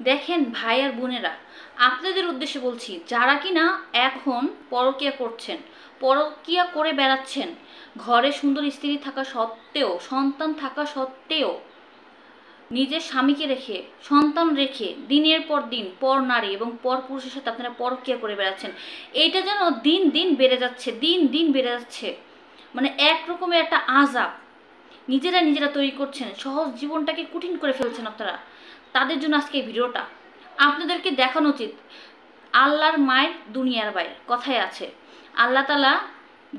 দেখেন ভাই আর বোনেরা, আপনাদের উদ্দেশ্যে বলছি, যারা কিনা এখন পরকীয়া করছেন, পরকীয়া করে বেড়াচ্ছেন, ঘরে সুন্দর স্ত্রী থাকা সত্ত্বেও, সন্তান থাকা সত্ত্বেও নিজের স্বামীকে রেখে, সন্তান রেখে দিনের পর দিন পর নারী এবং পর পুরুষের সাথে আপনারা পরকীয়া করে বেড়াচ্ছেন, এইটা যেন দিন দিন বেড়ে যাচ্ছে, দিন দিন বেড়ে যাচ্ছে। মানে এক রকমের একটা আযাব নিজেরা তৈরি করছেন, সহজ জীবনটাকে কঠিন করে ফেলছেন আপনারা। তাদের জন্য আজকে এই ভিডিওটা আপনাদেরকে দেখানো উচিত। আল্লাহর মায়ের দুনিয়ার বাইর কথায় আছে, আল্লাহ তাআলা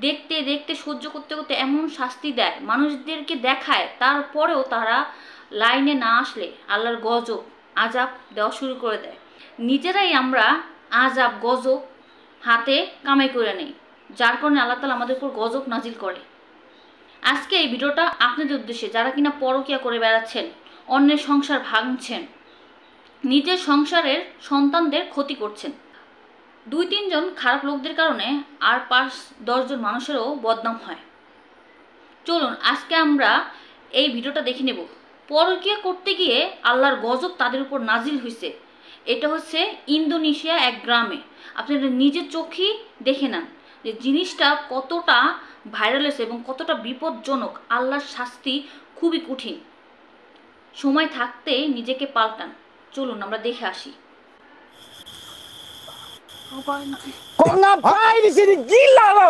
দেখতে দেখতে সহ্য করতে করতে এমন শাস্তি দেয়, মানুষদেরকে দেখায়, তারপরেও তারা লাইনে না আসলে আল্লাহর গজব আযাব দেওয়া শুরু করে দেয়। নিজেরাই আমরা আযাব গজব হাতে কামাই করে নেই, যার কারণে আল্লাহ তাআলা আমাদের উপর গজব নাজিল করে। আজকে এই ভিডিওটা আপনাদের উদ্দেশ্যে, যারা কিনা পরকীয়া করে বেড়াচ্ছেন, অন্যের সংসার ভাঙছেন, নিজের সংসারের সন্তানদের ক্ষতি করছেন, 2-3 জন খারাপ লোকদের কারণে আর 5-10 জন মানুষেরও বদনাম হয়। চলুন আজকে আমরা এই ভিডিওটা দেখে নেব। পরকীয়া করতে গিয়ে আল্লাহর গজব তাদের উপর নাজিল হয়েছে। এটা হচ্ছে ইন্দোনেশিয়া এক গ্রামে। আপনারা নিজের চোখেই দেখে নেন যে জিনিসটা কতটা ভাইরাল হয়েছে এবং কতটা বিপজ্জনক। আল্লাহর শাস্তি খুবই কঠিন। সময় থাকতে নিজেকে পাল্টান। চলুন আমরা দেখে আসি। Kok ngapain di sini? Gila kau,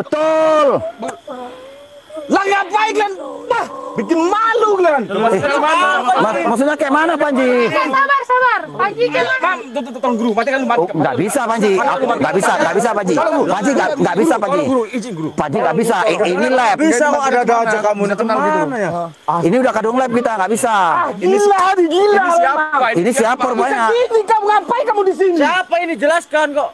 Betul. Lah ngapain kalian? Bah, bikin malu kalian. Maksudnya kayak mana, Panji? Sabar. Panji kan. Tolong guru, mati kan lu mati. Nggak bisa, Panji. Nggak bisa, Panji. Panji nggak bisa, Panji. Izin guru. Panji nggak bisa. Ini lab. Bisa kok ada aja kamu nih tenang gitu. Ini udah kadung lab kita, nggak bisa. Gila. Ini siapa? Ini siapa rupanya? Ini kamu ngapain kamu di sini? Siapa ini? Jelaskan kok.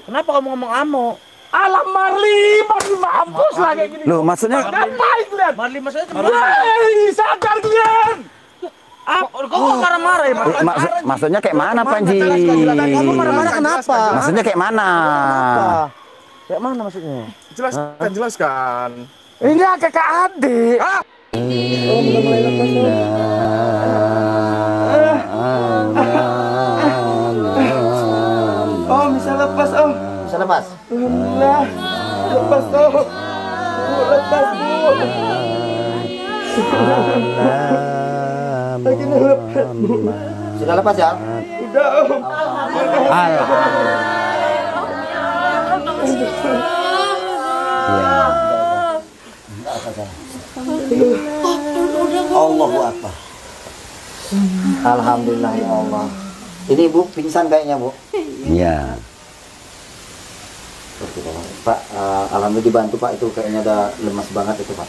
Kenapa kamu ngomong amo? Alam Marli mampus lah kayak gini. Loh, maksudnya Ngapain kalian? Marli maksudnya Hei, sadar kalian. kok marah-marah ya? maksudnya kayak mana, Panji? Kamu marah-marah kenapa? Maksudnya kayak mana? Kayak mana maksudnya? Jelaskan. Ini kakak adik. Om, bisa lepas, Om. Bisa lepas? Alhamdulillah. Lepas, Om. Lepas, Bu. Lagi lepas, Bu. Sudah lepas ya? Udah, Om. Allahu Akbar. Alhamdulillah ya Allah. Ini Ibu pingsan kayaknya, Bu. Iya. Pak, alhamdulillah dibantu Pak, itu kayaknya udah lemas banget itu Pak.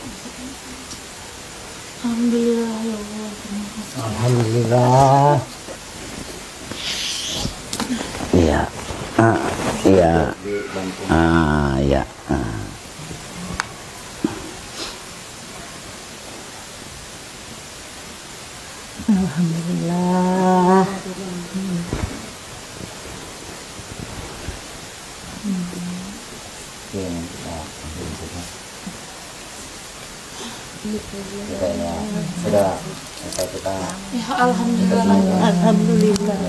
Alhamdulillah ya Allah. Alhamdulillah. Iya. Iya. Iya. Alhamdulillah. Kayaknya sudah selesai kita. Ya alhamdulillah. Alhamdulillah.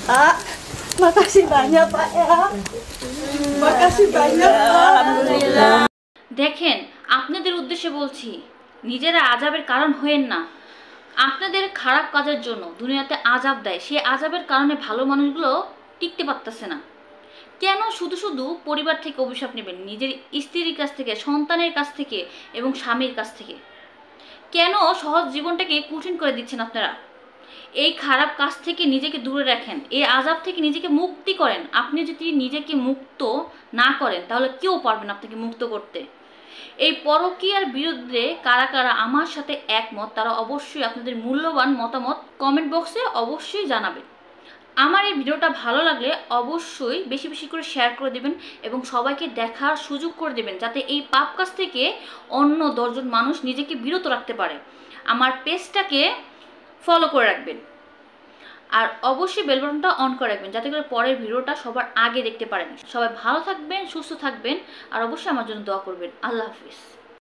Pak, makasih banyak Pak ya. Makasih banyak. Alhamdulillah. দেখেন আপনাদের উদ্দেশ্যে বলছি, নিজেরা আযাবের কারণ হয়েন না। আপনাদের খারাপ কাজের জন্য দুনিয়াতে আযাব দেয়, সেই আযাবের কারণে ভালো মানুষগুলো টিকতে পারতেছে না। কেন শুধু শুধু পরিবার থেকে অভিশাপ নেবেন, নিজের স্ত্রীর কাছ থেকে, সন্তানের কাছ থেকে এবং স্বামীর কাছ থেকে? কেন সহজ জীবনটাকে কঠিন করে দিচ্ছেন আপনারা? এই খারাপ কাজ থেকে নিজেকে দূরে রাখেন, এই আযাব থেকে নিজেকে মুক্তি করেন। আপনি যদি নিজেকে মুক্ত না করেন তাহলে কেউ পারবেন আপনাকে মুক্ত করতে। এই পরকীয়ার বিরুদ্ধে কারা কারা আমার সাথে একমত, তারা অবশ্যই আপনাদের মূল্যবান মতামত কমেন্ট বক্সে অবশ্যই জানাবেন। আমার এই ভিডিওটা ভালো লাগলে অবশ্যই বেশি বেশি করে শেয়ার করে দেবেন এবং সবাইকে দেখার সুযোগ করে দেবেন, যাতে এই পাপ কাজ থেকে অন্য 10 জন মানুষ নিজেকে বিরত রাখতে পারে। আমার পেজটাকে ফলো করে রাখবেন আর অবশ্যই বেল বাটনটা অন করে রাখবেন, যাতে করে পরের ভিডিওটা সবার আগে দেখতে পারেন। সবাই ভালো থাকবেন, সুস্থ থাকবেন আর অবশ্যই আমার জন্য দোয়া করবেন। আল্লাহ হাফিজ।